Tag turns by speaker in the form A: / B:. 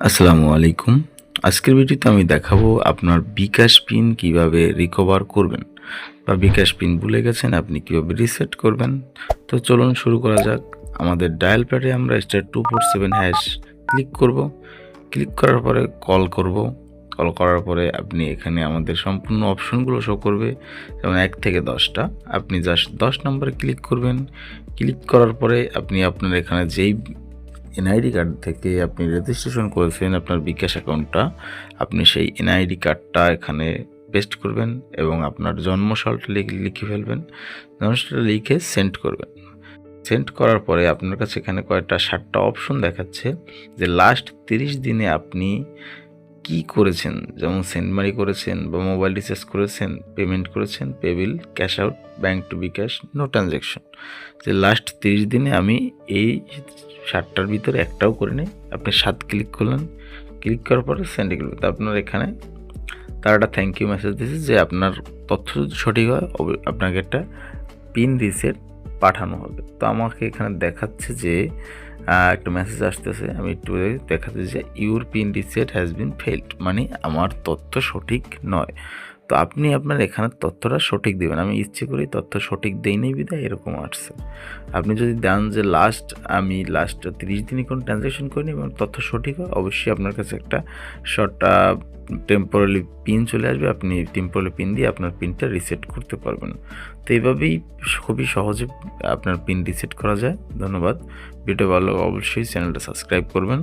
A: আসসালামু আলাইকুম। আজকের ভিডিওতে আমি দেখাবো আপনার বিকাশ পিন কিভাবে রিকভার করবেন বা বিকাশ পিন ভুলে গেছেন আপনি কিভাবে রিসেট করবেন। তো চলুন শুরু করা যাক। আমাদের ডায়াল প্যাডে আমরা *247# ক্লিক করব। ক্লিক করার পরে কল করব। কল করার পরে আপনি এখানে আমাদের সম্পূর্ণ অপশনগুলো শো করবে, যেমন 1 থেকে 10টা। আপনি জাস্ট 10 নম্বরে ক্লিক করবেন। ক্লিক করার পরে আপনি আপনার এখানে যেই এনআইডি কার্ড থেকে আপনি রেজিস্ট্রেশন করেছেন আপনার বিকাশ অ্যাকাউন্টটা, আপনি সেই এনআইডি কার্ডটা এখানে পেস্ট করবেন এবং আপনার জন্মসালটা লিখে ফেলবেন। জন্মসালটা লিখে সেন্ড করবেন। সেন্ড করার পরে আপনার কাছে এখানে কয়েকটা 7টা অপশন দেখাচ্ছে যে লাস্ট 30 দিনে আপনি কি করেছেন, যেমন সেন্ড মানি করেছেন বা মোবাইল রিচার্জ করেছেন, পেমেন্ট করেছেন, pay bill, cash out, bank to bKash, no transaction. যে লাস্ট 30 দিনে আমি এই 7টার ভিতরে একটাও করিনি। আপনি 7 ক্লিক করলেন। ক্লিক করার পরে সেন্ডে ক্লিক করতে আপনার এখানে তারা একটা থ্যাংক ইউ মেসেজ দিয়েছে যে আপনার তথ্য যদি সঠিক হয় আপনাকে একটা পিন রিসেট পাঠানো হবে। তো আমাকে এখানে দেখাচ্ছে যে একটা মেসেজ আসতেছে, আমি একটু দেখাচ্ছে যে your PIN reset has been failed, মানে আমার তথ্য সঠিক নয়। তো আপনি আপনার এখানে তথ্যটা সঠিক দেবেন। আমি ইচ্ছে করেই তথ্য সঠিক দেই নেই বিধায় এরকম আসছে। আপনি যদি দেন যে আমি লাস্ট 30 দিনে কোনো ট্রানজ্যাকশন করিনি এবং তথ্য সঠিক হয়, অবশ্যই আপনার কাছে একটা শর্ট টেম্পোরারি পিন চলে আসবে। আপনি টেম্পোরারি পিন দিয়ে আপনার পিনটা রিসেট করতে পারবেন। তো এইভাবেই খুবই সহজে আপনার পিন রিসেট করা যায়। ধন্যবাদ। ভিডিও ভালো অবশ্যই চ্যানেলটা সাবস্ক্রাইব করবেন।